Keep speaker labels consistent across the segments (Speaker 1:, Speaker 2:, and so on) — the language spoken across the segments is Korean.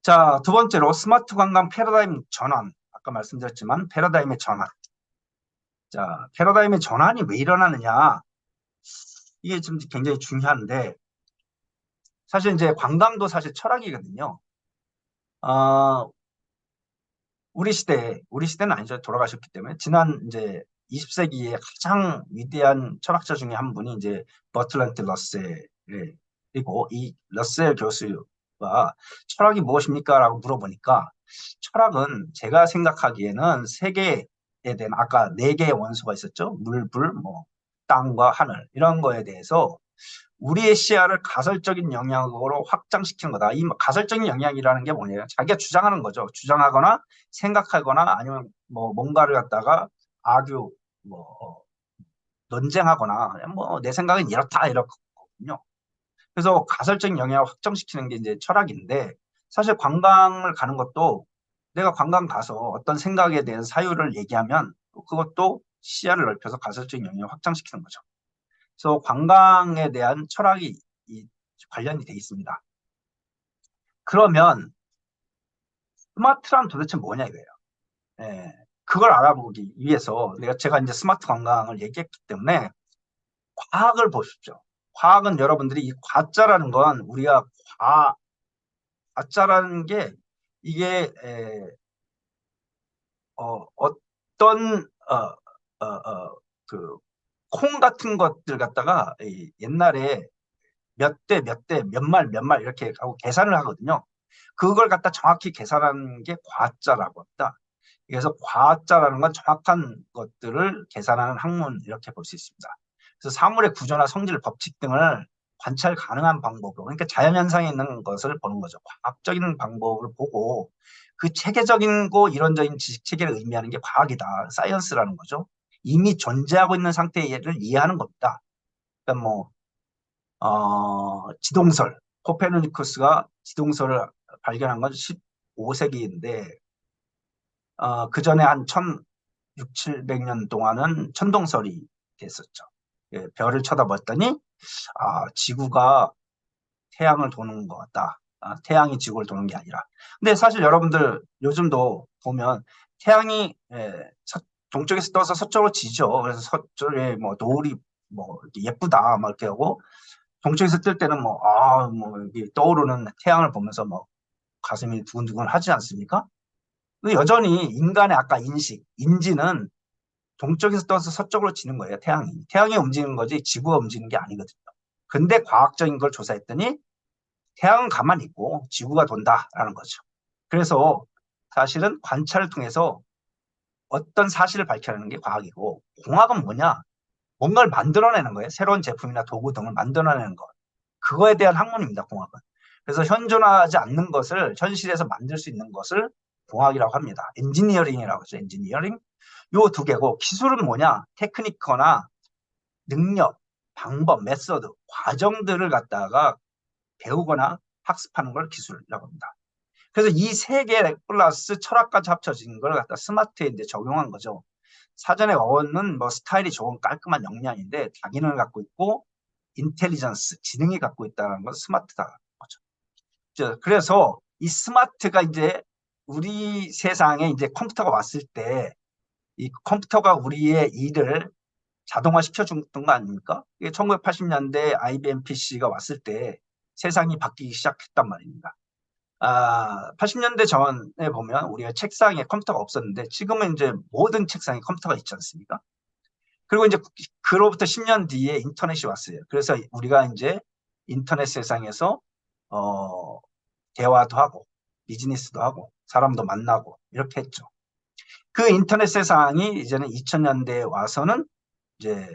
Speaker 1: 자, 두 번째로 스마트 관광 패러다임 전환. 아까 말씀드렸지만 패러다임의 전환. 자, 패러다임의 전환이 왜 일어나느냐? 이게 좀 굉장히 중요한데 사실 이제 관광도 사실 철학이거든요. 어, 우리 시대는 아니죠. 돌아가셨기 때문에 지난 이제 20세기의 가장 위대한 철학자 중에 한 분이 이제 버트란트 러셀이고, 이 러셀 교수가 철학이 무엇입니까? 라고 물어보니까 철학은 제가 생각하기에는 세계에 대한 아까 네 개의 원소가 있었죠. 물, 불, 뭐 땅과 하늘 이런 거에 대해서 우리의 시야를 가설적인 영역으로 확장시키는 거다. 이 가설적인 영역이라는 게 뭐냐면 자기가 주장하는 거죠. 주장하거나 생각하거나 아니면 뭐 뭔가를 갖다가 아규 뭐 논쟁하거나 뭐 내 생각은 이렇다 이렇거든요. 그래서 가설적인 영역을 확정시키는 게 이제 철학인데 사실 관광을 가는 것도 내가 관광 가서 어떤 생각에 대한 사유를 얘기하면 그것도 시야를 넓혀서 가설적인 영역을 확장시키는 거죠. 그래서 관광에 대한 철학이 관련이 돼 있습니다. 그러면 스마트란 도대체 뭐냐 이거예요. 예, 그걸 알아보기 위해서 제가 이제 스마트 관광을 얘기했기 때문에 과학을 보십시오. 과학은 여러분들이 이 과자라는 건 우리가 과자라는 게 이게 어떤 그 콩 같은 것들 갖다가 옛날에 몇 대 몇 대 몇 말 몇 말 이렇게 하고 계산을 하거든요. 그걸 갖다 정확히 계산하는 게 과자라고 합니다. 그래서 과자라는 건 정확한 것들을 계산하는 학문 이렇게 볼 수 있습니다. 그래서 사물의 구조나 성질, 법칙 등을 관찰 가능한 방법으로 그러니까 자연현상에 있는 것을 보는 거죠. 과학적인 방법을 보고 그 체계적이고 이론적인 지식 체계를 의미하는 게 과학이다. 사이언스라는 거죠. 이미 존재하고 있는 상태를 이해하는 겁니다. 그러니까 뭐 지동설, 코페르니쿠스가 지동설을 발견한 건 15세기인데 그 전에 한 1600, 700년 동안은 천동설이 됐었죠. 예, 별을 쳐다봤더니 지구가 태양을 도는 것 같다. 태양이 지구를 도는 게 아니라. 근데 사실 여러분들 요즘도 보면 태양이 동쪽에서 떠서 서쪽으로 지죠. 그래서 서쪽에 뭐 노을이 뭐 이렇게 예쁘다 막 이렇게 하고 동쪽에서 뜰 때는 뭐 이렇게 떠오르는 태양을 보면서 뭐 가슴이 두근두근 하지 않습니까? 근데 여전히 인간의 아까 인지는 동쪽에서 떠서 서쪽으로 지는 거예요, 태양이. 태양이 움직이는 거지 지구가 움직이는 게 아니거든요. 근데 과학적인 걸 조사했더니 태양은 가만히 있고 지구가 돈다라는 거죠. 그래서 사실은 관찰을 통해서 어떤 사실을 밝혀내는 게 과학이고 공학은 뭐냐? 뭔가를 만들어내는 거예요. 새로운 제품이나 도구 등을 만들어내는 것. 그거에 대한 학문입니다, 공학은. 그래서 현존하지 않는 것을 현실에서 만들 수 있는 것을 공학이라고 합니다. 엔지니어링이라고 하죠, 엔지니어링. 요 두 개고 기술은 뭐냐? 테크니커나 능력, 방법, 메소드, 과정들을 갖다가 배우거나 학습하는 걸 기술이라고 합니다. 그래서 이 세 개 플러스 철학까지 합쳐진 걸 갖다 스마트에 이제 적용한 거죠. 사전에 어원은 뭐 스타일이 좋은 깔끔한 역량인데 다기능을 갖고 있고 인텔리전스, 지능이 갖고 있다는 건 스마트다. 그래서 이 스마트가 이제 우리 세상에 이제 컴퓨터가 왔을 때 이 컴퓨터가 우리의 일을 자동화 시켜줬던 거 아닙니까? 1980년대 IBM PC가 왔을 때 세상이 바뀌기 시작했단 말입니다. 80년대 전에 보면 우리가 책상에 컴퓨터가 없었는데 지금은 이제 모든 책상에 컴퓨터가 있지 않습니까? 그리고 이제 그로부터 10년 뒤에 인터넷이 왔어요. 그래서 우리가 이제 인터넷 세상에서 어, 대화도 하고 비즈니스도 하고 사람도 만나고 이렇게 했죠. 그 인터넷 세상이 이제는 2000년대에 와서는 이제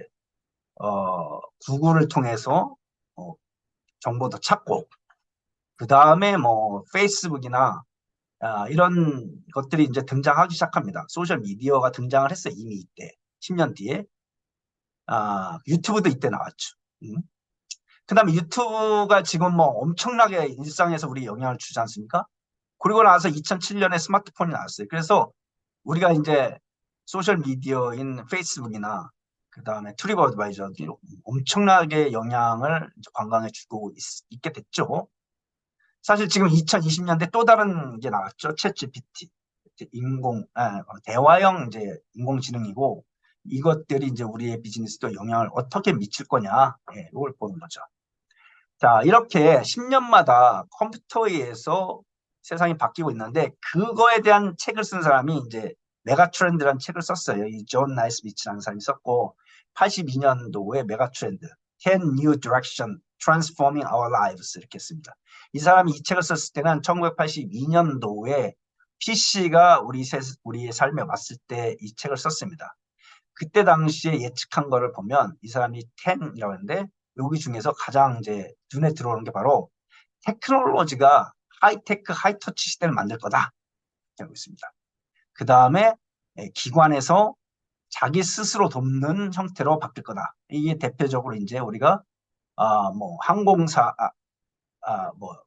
Speaker 1: 구글을 통해서 정보도 찾고 그 다음에 뭐 페이스북이나 이런 것들이 이제 등장하기 시작합니다. 소셜 미디어가 등장을 했어요. 이미 이때 10년 뒤에 유튜브도 이때 나왔죠. 그다음에 유튜브가 지금 뭐 엄청나게 일상에서 우리 영향을 주지 않습니까? 그리고 나서 2007년에 스마트폰이 나왔어요. 그래서 우리가 이제 소셜 미디어인 페이스북이나 그다음에 트립어드바이저들이 엄청나게 영향을 관광에 주고 있게 됐죠. 사실 지금 2020년대 또 다른 게 나왔죠. 챗 GPT. 대화형 이제 인공지능이고, 이것들이 이제 우리의 비즈니스도 영향을 어떻게 미칠 거냐, 예, 이걸 보는 거죠. 자, 이렇게 10년마다 컴퓨터에 의해서 세상이 바뀌고 있는데, 그거에 대한 책을 쓴 사람이 이제 메가트렌드라는 책을 썼어요. 이 존 나이스미츠라는 사람이 썼고, 82년도에 메가트렌드, 10 New Direction Transforming Our Lives 이렇게 씁니다. 이 사람이 이 책을 썼을 때는 1982년도에 PC가 우리의 삶에 왔을 때 이 책을 썼습니다. 그때 당시에 예측한 거를 보면 이 사람이 10이라고 했는데, 여기 중에서 가장 이제 눈에 들어오는 게 바로 테크놀로지가 하이테크, 하이터치 시대를 만들 거다. 이렇게 하고 있습니다. 그 다음에 기관에서 자기 스스로 돕는 형태로 바뀔 거다. 이게 대표적으로 이제 우리가 뭐 항공사,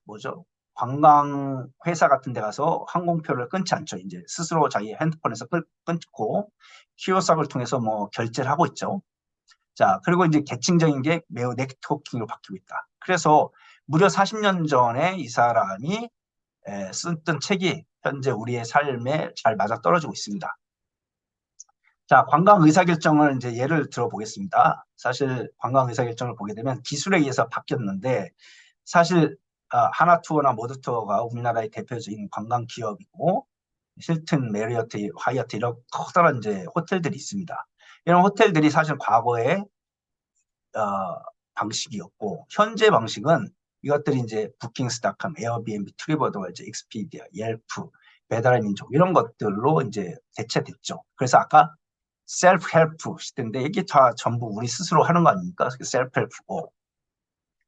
Speaker 1: 뭐죠? 관광 회사 같은 데 가서 항공표를 끊지 않죠. 이제 스스로 자기 핸드폰에서 끊고 키오스크를 통해서 뭐 결제를 하고 있죠. 자, 그리고 이제 계층적인 게 매우 네트워킹으로 바뀌고 있다. 그래서 무려 40년 전에 이 사람이 썼던 책이 현재 우리의 삶에 잘 맞아떨어지고 있습니다. 자, 관광 의사결정을 이제 예를 들어보겠습니다. 사실 관광 의사결정을 보게 되면 기술에 의해서 바뀌었는데, 사실 하나투어나 모드투어가 우리나라의 대표적인 관광 기업이고, 힐튼, 메리어트, 하이어트 이런 커다란 이제 호텔들이 있습니다. 이런 호텔들이 사실 과거에 방식이었고, 현재 방식은 이것들이 이제 부킹스닷컴, 에어비앤비, 트리버드와이저, 익스피디아, 옐프, 배달의 민족 이런 것들로 이제 대체됐죠. 그래서 아까 셀프 헬프 시대인데 이게 다 전부 우리 스스로 하는 거 아닙니까? 셀프 헬프고.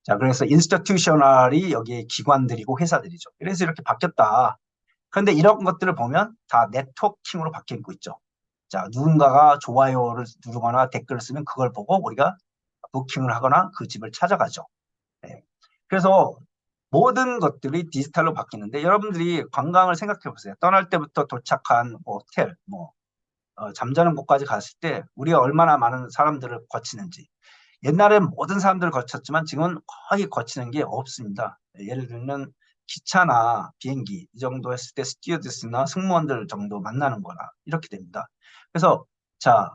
Speaker 1: 자, 그래서 인스티튜셔널이 여기에 기관들이고 회사들이죠. 그래서 이렇게 바뀌었다. 그런데 이런 것들을 보면 다 네트워킹으로 바뀌고 있죠. 자, 누군가가 좋아요를 누르거나 댓글을 쓰면 그걸 보고 우리가 부킹을 하거나 그 집을 찾아가죠. 네. 그래서 모든 것들이 디지털로 바뀌는데, 여러분들이 관광을 생각해 보세요. 떠날 때부터 도착한 호텔, 잠자는 곳까지 갔을 때 우리가 얼마나 많은 사람들을 거치는지. 옛날엔 모든 사람들을 거쳤지만 지금은 거의 거치는 게 없습니다. 예를 들면 기차나 비행기 이 정도 했을 때 스튜어디스나 승무원들 정도 만나는 거나 이렇게 됩니다. 그래서 자,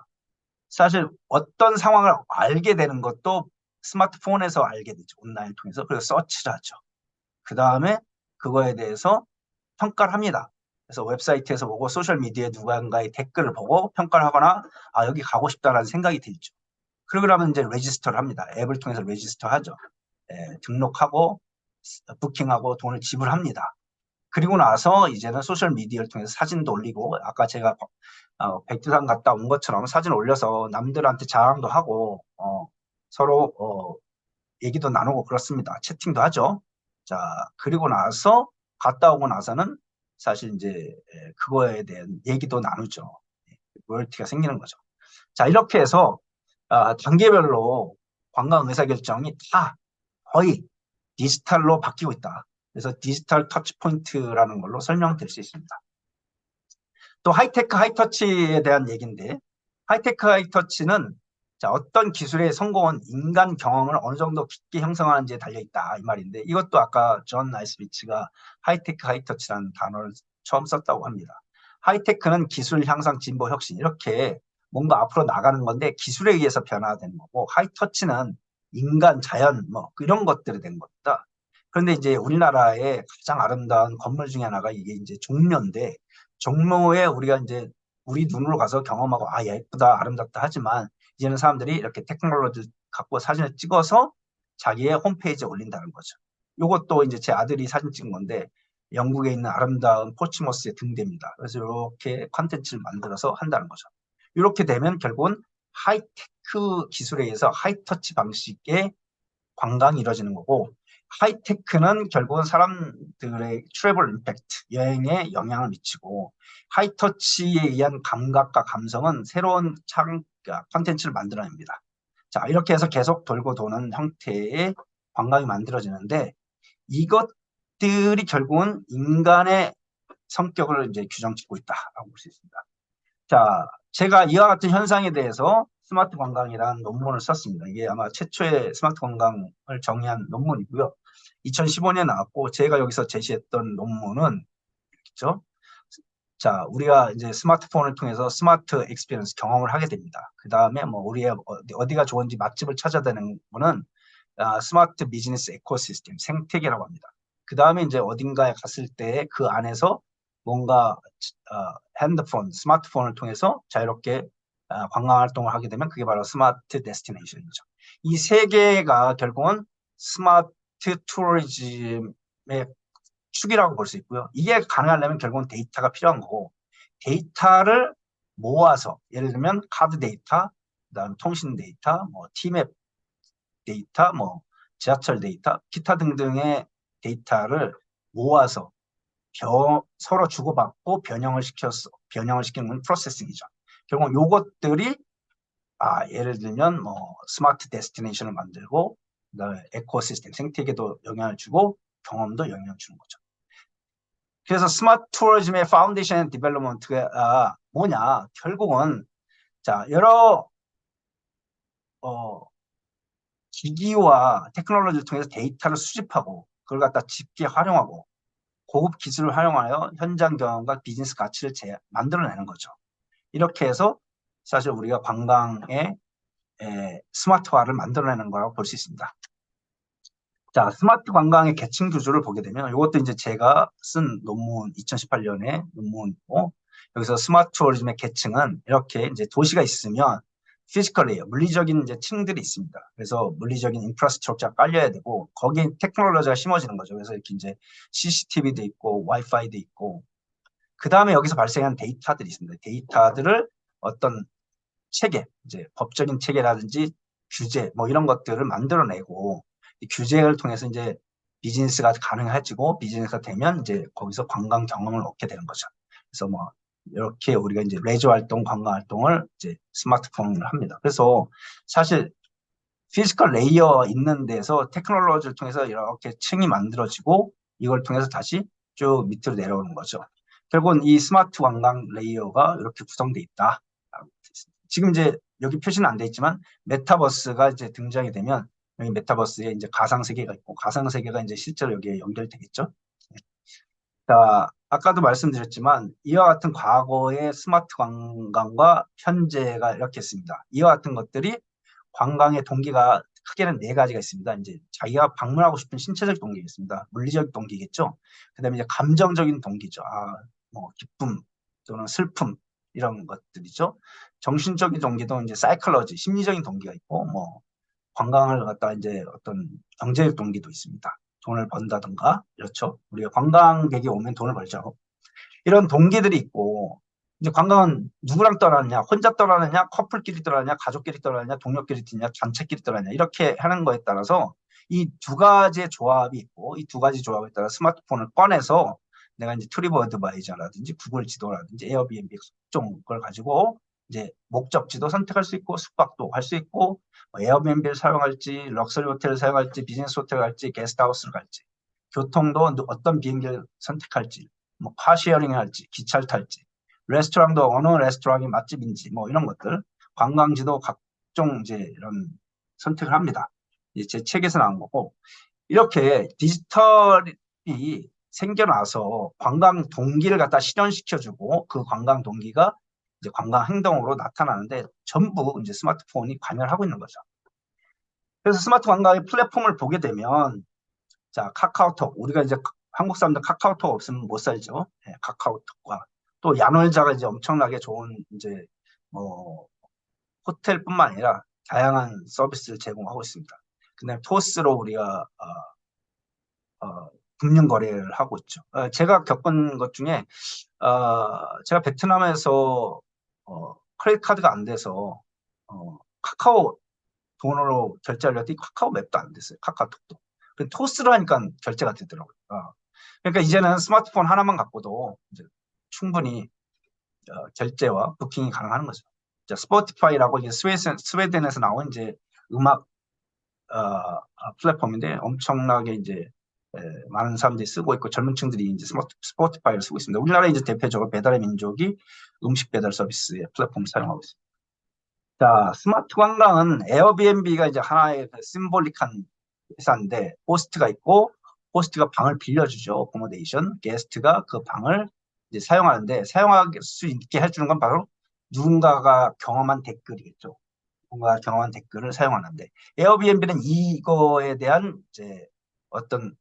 Speaker 1: 사실 어떤 상황을 알게 되는 것도 스마트폰에서 알게 되죠. 온라인 통해서. 그래서 서치를 하죠. 그 다음에 그거에 대해서 평가를 합니다. 그래서 웹사이트에서 보고 소셜미디어에 누군가의 댓글을 보고 평가를 하거나 여기 가고 싶다라는 생각이 들죠. 그러고 나면 이제 레지스터를 합니다. 앱을 통해서 레지스터 하죠. 등록하고 부킹하고 돈을 지불합니다. 그리고 나서 이제는 소셜미디어를 통해서 사진도 올리고, 아까 제가 백두산 갔다 온 것처럼 사진 올려서 남들한테 자랑도 하고 서로 얘기도 나누고 그렇습니다. 채팅도 하죠. 자, 그리고 나서 갔다 오고 나서는 사실 이제 그거에 대한 얘기도 나누죠. 로열티가 생기는 거죠. 자, 이렇게 해서 단계별로 관광 의사결정이 다 거의 디지털로 바뀌고 있다. 그래서 디지털 터치포인트라는 걸로 설명될 수 있습니다. 또 하이테크 하이터치에 대한 얘기인데, 하이테크 하이터치는 자, 어떤 기술의 성공은 인간 경험을 어느 정도 깊게 형성하는지에 달려있다 이 말인데, 이것도 아까 존 나이스미츠가 하이테크 하이터치라는 단어를 처음 썼다고 합니다. 하이테크는 기술 향상 진보 혁신 이렇게 뭔가 앞으로 나가는 건데 기술에 의해서 변화되는 거고, 하이터치는 인간 자연 뭐 이런 것들이 된 겁니다. 그런데 이제 우리나라의 가장 아름다운 건물 중에 하나가 이게 이제 종묘인데, 종묘에 우리가 이제 우리 눈으로 가서 경험하고 예쁘다 아름답다 하지만, 이제는 사람들이 이렇게 테크놀로지 갖고 사진을 찍어서 자기의 홈페이지에 올린다는 거죠. 이것도 이제 제 아들이 사진 찍은 건데 영국에 있는 아름다운 포츠모스의 등대입니다. 그래서 이렇게 콘텐츠를 만들어서 한다는 거죠. 이렇게 되면 결국은 하이테크 기술에 의해서 하이터치 방식의 관광이 이루어지는 거고, 하이테크는 결국은 사람들의 트래블 임팩트, 여행에 영향을 미치고, 하이터치에 의한 감각과 감성은 새로운 콘텐츠를 만들어냅니다. 자, 이렇게 해서 계속 돌고 도는 형태의 관광이 만들어지는데, 이것들이 결국은 인간의 성격을 이제 규정짓고 있다라고 볼 수 있습니다. 자, 제가 이와 같은 현상에 대해서 스마트 관광이라는 논문을 썼습니다. 이게 아마 최초의 스마트 관광을 정의한 논문이고요. 2015년에 나왔고, 제가 여기서 제시했던 논문은 있죠. 자, 우리가 이제 스마트폰을 통해서 스마트 익스피리언스 경험을 하게 됩니다. 그 다음에 뭐 우리의 어디가 좋은지 맛집을 찾아다니는 거는 스마트 비즈니스 에코시스템, 생태계라고 합니다. 그 다음에 이제 어딘가에 갔을 때 그 안에서 뭔가 핸드폰, 스마트폰을 통해서 자유롭게 관광 활동을 하게 되면 그게 바로 스마트 데스티네이션이죠. 이 세 개가 결국은 스마트 투어리즘의 축이라고 볼 수 있고요. 이게 가능하려면 결국은 데이터가 필요한 거고, 데이터를 모아서 예를 들면 카드 데이터, 그다음 통신 데이터, 뭐 티맵 데이터, 뭐 지하철 데이터, 기타 등등의 데이터를 모아서 서로 주고받고 변형을 시키는 건 프로세싱이죠. 결국 요것들이 예를 들면 뭐 스마트 데스티네이션을 만들고 그다음에 에코시스템 생태계도 영향을 주고 경험도 영향을 주는 거죠. 그래서 스마트 투어리즘의 파운데이션 앤 디벨롭먼트가 뭐냐? 결국은 자 여러 기기와 테크놀로지를 통해서 데이터를 수집하고 그걸 갖다 깊게 활용하고 고급 기술을 활용하여 현장 경험과 비즈니스 가치를 만들어내는 거죠. 이렇게 해서 사실 우리가 관광의 스마트화를 만들어내는 거라고 볼 수 있습니다. 자, 스마트 관광의 계층 구조를 보게 되면 이것도 이제 제가 쓴 논문 2018년에 논문이고 여기서 스마트 투어리즘의 계층은 이렇게 이제 도시가 있으면 피지컬이에요. 물리적인 이제 층들이 있습니다. 그래서 물리적인 인프라스트럭처가 깔려야 되고 거기에 테크놀로지가 심어지는 거죠. 그래서 이렇게 이제 CCTV도 있고 와이파이도 있고 그 다음에 여기서 발생한 데이터들이 있습니다. 데이터들을 어떤 체계, 이제 법적인 체계라든지 규제 뭐 이런 것들을 만들어내고 이 규제를 통해서 이제 비즈니스가 가능해지고 비즈니스가 되면 이제 거기서 관광 경험을 얻게 되는 거죠. 그래서 뭐 이렇게 우리가 이제 레저 활동, 관광 활동을 이제 스마트폰을 합니다. 그래서 사실 피지컬 레이어 있는 데서 테크놀로지를 통해서 이렇게 층이 만들어지고 이걸 통해서 다시 쭉 밑으로 내려오는 거죠. 결국은 이 스마트 관광 레이어가 이렇게 구성되어 있다. 지금 이제 여기 표시는 안 돼 있지만 메타버스가 이제 등장이 되면 여기 메타버스에 이제 가상 세계가 있고 가상 세계가 이제 실제로 여기에 연결되겠죠. 자, 아까도 말씀드렸지만 이와 같은 과거의 스마트 관광과 현재가 이렇게 있습니다. 이와 같은 것들이 관광의 동기가 크게는 네 가지가 있습니다. 이제 자기가 방문하고 싶은 신체적 동기가 있습니다. 물리적 동기겠죠. 그다음에 이제 감정적인 동기죠. 뭐 기쁨 또는 슬픔 이런 것들이죠. 정신적인 동기도 이제 사이클러지, 심리적인 동기가 있고 뭐 관광을 갖다 이제 어떤 경제적 동기도 있습니다. 돈을 번다든가 그렇죠. 우리가 관광객이 오면 돈을 벌죠. 이런 동기들이 있고 이제 관광은 누구랑 떠나느냐, 혼자 떠나느냐, 커플끼리 떠나느냐, 가족끼리 떠나느냐, 동료끼리 뛰냐, 단체끼리 떠나느냐 이렇게 하는 거에 따라서 이 두 가지의 조합이 있고 이 두 가지 조합에 따라 스마트폰을 꺼내서 내가 이제 트리버어드바이저라든지 구글 지도라든지 에어비앤비 각종 걸 가지고 이제 목적지도 선택할 수 있고 숙박도 할 수 있고 뭐 에어비앤비를 사용할지 럭셔리 호텔을 사용할지 비즈니스 호텔을 갈지 게스트하우스를 갈지 교통도 어떤 비행기를 선택할지 뭐 카시어링을 할지 기차를 탈지 레스토랑도 어느 레스토랑이 맛집인지 뭐 이런 것들 관광지도 각종 이제 이런 선택을 합니다. 제 책에서 나온 거고 이렇게 디지털이 생겨나서 관광 동기를 갖다 실현시켜주고 그 관광 동기가 이제 관광 행동으로 나타나는데 전부 이제 스마트폰이 관여를 하고 있는 거죠. 그래서 스마트 관광의 플랫폼을 보게 되면 자 카카오톡 우리가 이제 한국 사람들 카카오톡 없으면 못 살죠. 네, 카카오톡과 또 야놀자가 이제 엄청나게 좋은 이제 뭐 호텔뿐만 아니라 다양한 서비스를 제공하고 있습니다. 근데 토스로 우리가 금융 거래를 하고 있죠. 제가 겪은 것 중에 제가 베트남에서 크레딧 카드가 안 돼서 카카오 돈으로 결제를 했더니 카카오 맵도 안 됐어요. 카카오톡도. 토스로 하니까 결제가 되더라고요. 그러니까 이제는 스마트폰 하나만 갖고도 이제 충분히 결제와 부킹이 가능한 거죠. 스포티파이라고 이제 스웨덴에서 나온 이제 음악 플랫폼인데 엄청나게 이제 많은 사람들이 쓰고 있고 젊은 층들이 이제 스포티파이를 쓰고 있습니다. 우리나라에 이제 대표적으로 배달의 민족이 음식 배달 서비스의 플랫폼을 사용하고 있습니다. 자, 스마트 관광은 에어비앤비가 이제 하나의 그 심볼릭한 회사인데 호스트가 있고 호스트가 방을 빌려주죠. 어코모데이션. 게스트가 그 방을 이제 사용하는데 사용할 수 있게 해주는 건 바로 누군가가 경험한 댓글이겠죠. 누군가가 경험한 댓글을 사용하는데 에어비앤비는 이거에 대한 이제 어떤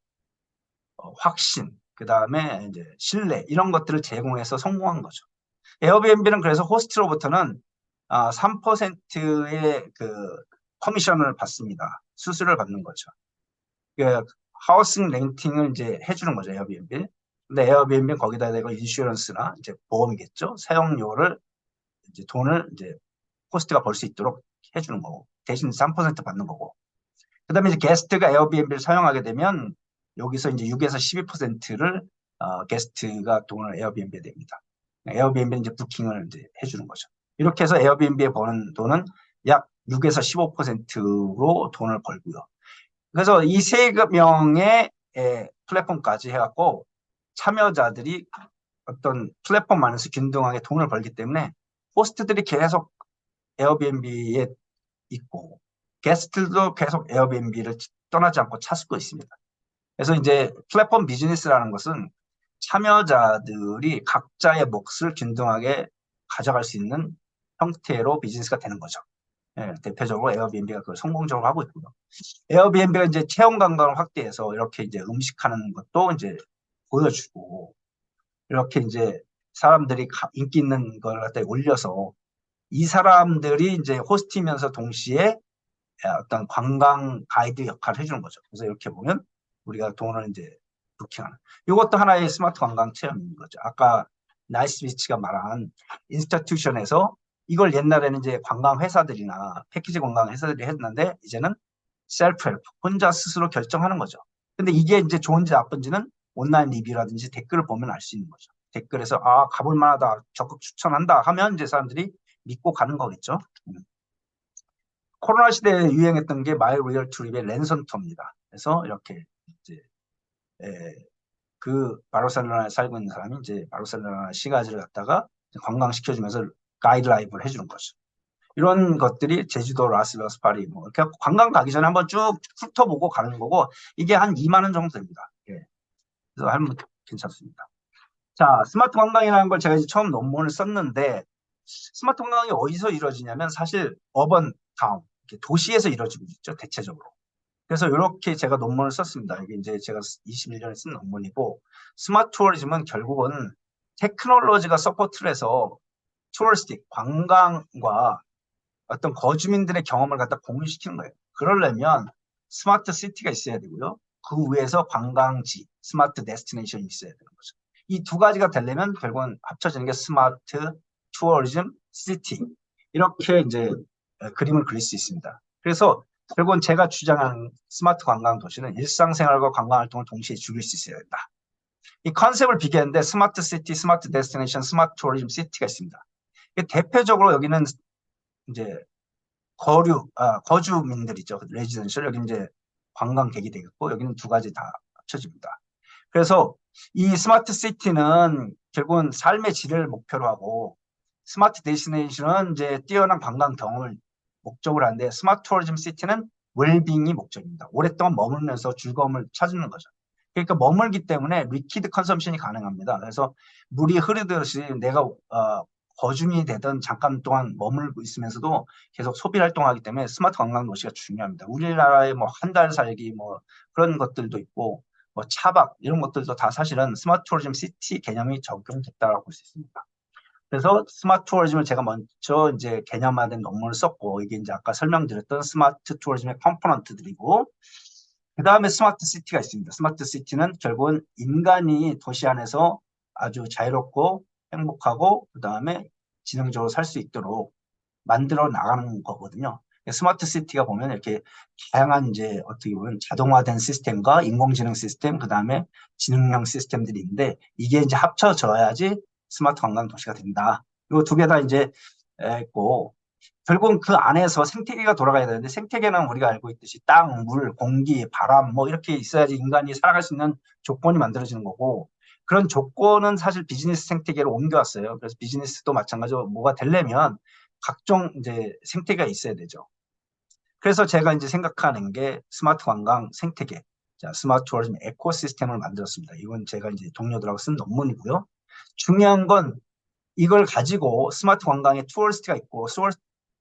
Speaker 1: 확신, 그 다음에 이제 신뢰 이런 것들을 제공해서 성공한 거죠. 에어비앤비는 그래서 호스트로부터는 3%의 그 커미션을 받습니다. 수수료를 받는 거죠. 그 하우싱 렌팅을 이제 해주는 거죠, 에어비앤비. 근데 에어비앤비는 거기다 대고 인슈런스나 이제 보험이겠죠. 사용료를 이제 돈을 이제 호스트가 벌 수 있도록 해주는 거고 대신 3% 받는 거고. 그다음에 이제 게스트가 에어비앤비를 사용하게 되면 여기서 이제 6에서 12%를 게스트가 돈을 에어비앤비에 냅니다. 에어비앤비는 이제 부킹을 이제 해주는 거죠. 이렇게 해서 에어비앤비에 버는 돈은 약 6에서 15%로 돈을 벌고요. 그래서 이 세 명의 플랫폼까지 해갖고 참여자들이 어떤 플랫폼 안에서 균등하게 돈을 벌기 때문에 호스트들이 계속 에어비앤비에 있고 게스트들도 계속 에어비앤비를 떠나지 않고 찾고 있습니다. 그래서 이제 플랫폼 비즈니스라는 것은 참여자들이 각자의 몫을 균등하게 가져갈 수 있는 형태로 비즈니스가 되는 거죠. 대표적으로 에어비앤비가 그걸 성공적으로 하고 있고요. 에어비앤비가 이제 체험 관광을 확대해서 이렇게 이제 음식하는 것도 이제 보여주고 이렇게 이제 사람들이 인기 있는 걸 갖다 올려서 이 사람들이 이제 호스트면서 동시에 어떤 관광 가이드 역할을 해주는 거죠. 그래서 이렇게 보면 우리가 돈을 이제 부킹하는. 이것도 하나의 스마트 관광 체험인 거죠. 아까 나이스 비치가 말한 인스티튜션에서 이걸 옛날에는 이제 관광 회사들이나 패키지 관광 회사들이 했는데 이제는 셀프 헬프, 혼자 스스로 결정하는 거죠. 근데 이게 이제 좋은지 나쁜지는 온라인 리뷰라든지 댓글을 보면 알 수 있는 거죠. 댓글에서 가볼 만하다, 적극 추천한다 하면 이제 사람들이 믿고 가는 거겠죠. 코로나 시대에 유행했던 게 마이 리얼 트립의 랜선 투어입니다. 그래서 이렇게 이제 그 바르셀로나에 살고 있는 사람이 이제 바르셀로나 시가지를 갖다가 관광시켜주면서 가이드 라이브를 해주는 거죠. 이런 것들이 제주도 라스베가스 파리 뭐 이렇게 관광 가기 전에 한번 쭉 훑어보고 가는 거고 이게 한 2만 원 정도 됩니다. 그래서 하면 괜찮습니다. 자, 스마트 관광이라는 걸 제가 이제 처음 논문을 썼는데 스마트 관광이 어디서 이루어지냐면 사실 어번 타운, 도시에서 이루어지고 있죠, 대체적으로. 그래서 이렇게 제가 논문을 썼습니다. 이게 이제 제가 21년에 쓴 논문이고 스마트 투어리즘은 결국은 테크놀로지가 서포트를 해서 투어리스틱, 관광과 어떤 거주민들의 경험을 갖다 공유시키는 거예요. 그러려면 스마트 시티가 있어야 되고요. 그 위에서 관광지, 스마트 데스티네이션이 있어야 되는 거죠. 이 두 가지가 되려면 결국은 합쳐지는 게 스마트 투어리즘 시티. 이렇게 이제 그림을 그릴 수 있습니다. 그래서 결국은 제가 주장하는 스마트 관광 도시는 일상생활과 관광활동을 동시에 즐길 수 있어야 된다. 이 컨셉을 비교했는데 스마트 시티, 스마트 데스티네이션, 스마트 투어리즘 시티가 있습니다. 대표적으로 여기는 이제 거주민들이죠. 레지던셜. 여기 이제 관광객이 되겠고, 여기는 두 가지 다 합쳐집니다. 그래서 이 스마트 시티는 결국은 삶의 질을 목표로 하고, 스마트 데스티네이션은 이제 뛰어난 관광 경험을 목적으로 하는데, 스마트 투어리즘 시티는 웰빙이 목적입니다. 오랫동안 머물면서 즐거움을 찾는 거죠. 그러니까 머물기 때문에 리퀴드 컨섬션이 가능합니다. 그래서 물이 흐르듯이 내가 거주민이 되던 잠깐 동안 머물고 있으면서도 계속 소비 활동하기 때문에 스마트 관광 도시가 중요합니다. 우리나라에 뭐 한 달 살기 뭐 그런 것들도 있고 뭐 차박 이런 것들도 다 사실은 스마트 투어리즘 시티 개념이 적용됐다고 볼 수 있습니다. 그래서 스마트 투어리즘을 제가 먼저 이제 개념화된 논문을 썼고 이게 이제 아까 설명드렸던 스마트 투어리즘의 컴포넌트들이고 그 다음에 스마트 시티가 있습니다. 스마트 시티는 결국은 인간이 도시 안에서 아주 자유롭고 행복하고 그 다음에 지능적으로 살 수 있도록 만들어 나가는 거거든요. 스마트 시티가 보면 이렇게 다양한 이제 어떻게 보면 자동화된 시스템과 인공지능 시스템, 그 다음에 지능형 시스템들이 있는데 이게 이제 합쳐져야지 스마트 관광 도시가 된다. 이 두 개 다 이제 있고 결국은 그 안에서 생태계가 돌아가야 되는데 생태계는 우리가 알고 있듯이 땅, 물, 공기, 바람 뭐 이렇게 있어야지 인간이 살아갈 수 있는 조건이 만들어지는 거고 그런 조건은 사실 비즈니스 생태계로 옮겨왔어요. 그래서 비즈니스도 마찬가지로 뭐가 되려면 각종 이제 생태계가 있어야 되죠. 그래서 제가 이제 생각하는 게 스마트 관광 생태계, 자, 스마트 투어리즘 에코시스템을 만들었습니다. 이건 제가 이제 동료들하고 쓴 논문이고요. 중요한 건 이걸 가지고 스마트 관광에 투어리스트가 있고,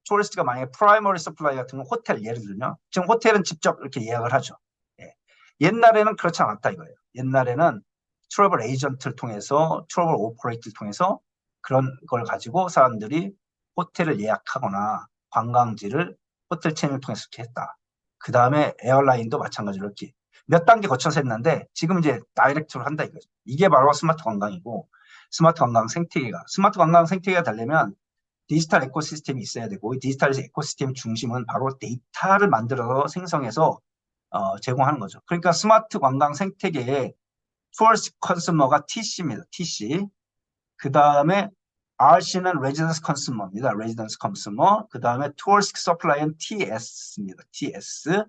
Speaker 1: 투어리스트가 만약에 프라이머리 서플라이 같은 건 호텔 예를 들면, 지금 호텔은 직접 이렇게 예약을 하죠. 예. 옛날에는 그렇지 않았다 이거예요. 옛날에는 트래블 에이전트를 통해서, 트래블 오퍼레이터를 통해서 그런 걸 가지고 사람들이 호텔을 예약하거나 관광지를 호텔 체인을 통해서 이렇게 했다. 그 다음에 에어라인도 마찬가지로 이렇게 몇 단계 거쳐서 했는데 지금 이제 다이렉트로 한다 이거죠. 이게 바로 스마트 관광이고, 스마트 관광 생태계가 되려면 디지털 에코시스템이 있어야 되고, 이 디지털 에코시스템 중심은 바로 데이터를 만들어서 생성해서 제공하는 거죠. 그러니까 스마트 관광 생태계의 투어스 컨슈머가 TC입니다. TC. 그 다음에 RC는 레지던스 컨슈머입니다. 레지던스 컨슈머. 그 다음에 투어스 서플라이는 TS입니다. TS.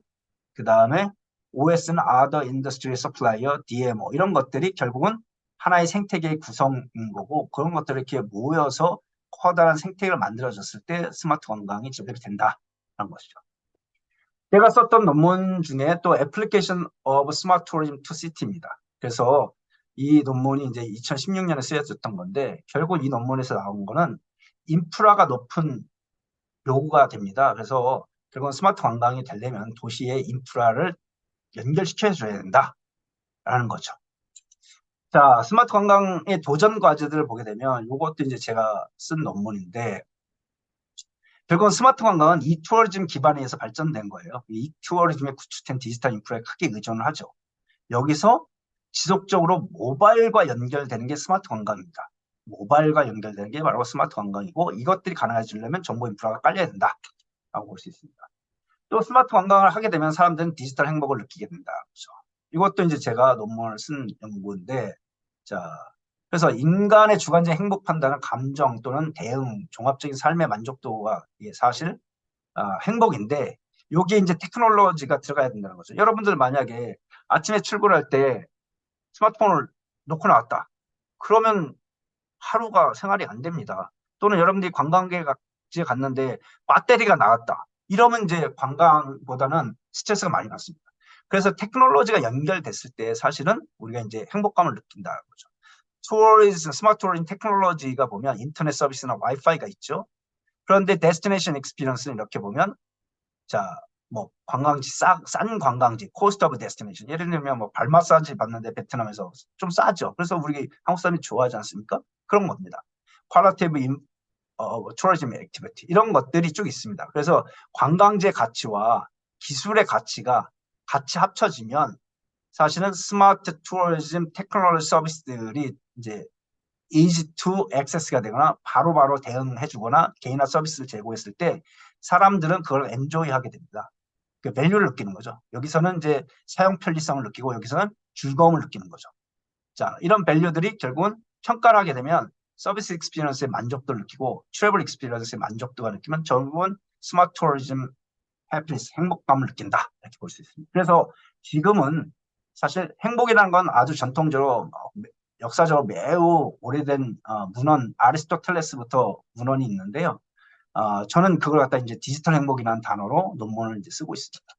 Speaker 1: 그 다음에 OS는 Other Industry Supplier, DMO. 이런 것들이 결국은 하나의 생태계의 구성인 거고, 그런 것들을 이렇게 모여서 커다란 생태계를 만들어졌을 때 스마트 관광이 제대로 된다는 것이죠. 제가 썼던 논문 중에 또 Application of Smart Tourism to City입니다. 그래서 이 논문이 이제 2016년에 쓰여졌던 건데, 결국 이 논문에서 나온 거는 인프라가 높은 요구가 됩니다. 그래서 결국은 스마트 관광이 되려면 도시의 인프라를 연결시켜줘야 된다라는 거죠. 자, 스마트 관광의 도전 과제들을 보게 되면 이것도 이제 제가 쓴 논문인데, 결국은 스마트 관광은 이투어리즘 기반에서 발전된 거예요. 이 투어리즘에 구축된 디지털 인프라에 크게 의존을 하죠. 여기서 지속적으로 모바일과 연결되는 게 스마트 관광입니다. 모바일과 연결되는 게 바로 스마트 관광이고, 이것들이 가능해지려면 정보 인프라가 깔려야 된다라고 볼 수 있습니다. 또 스마트 관광을 하게 되면 사람들은 디지털 행복을 느끼게 된다. 그렇죠? 이것도 이제 제가 논문을 쓴 연구인데, 자, 그래서 인간의 주관적인 행복 판단은 감정 또는 대응, 종합적인 삶의 만족도가 이게 사실 행복인데, 여기에 이제 테크놀로지가 들어가야 된다는 거죠. 여러분들 만약에 아침에 출근할 때 스마트폰을 놓고 나왔다. 그러면 하루가 생활이 안 됩니다. 또는 여러분들이 관광지에 갔는데 배터리가 나갔다. 이러면 이제 관광보다는 스트레스가 많이 받습니다. 그래서 테크놀로지가 연결됐을 때 사실은 우리가 이제 행복감을 느낀다는 거죠. 스마트 투어리즘 테크놀로지가 보면 인터넷 서비스나 와이파이가 있죠. 그런데 데스티네이션 익스피리언스는 이렇게 보면, 자, 뭐 관광지 싼 관광지, 코스트 오브 데스티네이션. 예를 들면 뭐 발 마사지 받는데 베트남에서 좀 싸죠. 그래서 우리 한국 사람이 좋아하지 않습니까? 그런 겁니다. 퀄리티브 투어리즘 액티비티 이런 것들이 쭉 있습니다. 그래서 관광지의 가치와 기술의 가치가 같이 합쳐지면 사실은 스마트 투어리즘 테크놀로지 서비스들이 이제 easy to access가 되거나 바로바로 대응해 주거나 개인화 서비스를 제공했을 때 사람들은 그걸 엔조이 하게 됩니다. 그 밸류를 느끼는 거죠. 여기서는 이제 사용 편리성을 느끼고 여기서는 즐거움을 느끼는 거죠. 자, 이런 밸류들이 결국은 평가를 하게 되면 서비스 익스피리언스의 만족도를 느끼고 트래블 익스피리언스의 만족도가 느끼면 결국은 스마트 투어리즘 해피니스, 행복감을 느낀다. 이렇게 볼 수 있습니다. 그래서 지금은 사실 행복이라는 건 아주 전통적으로 역사적으로 매우 오래된 문헌, 아리스토텔레스부터 문헌이 있는데요. 저는 그걸 갖다 이제 디지털 행복이라는 단어로 논문을 이제 쓰고 있습니다.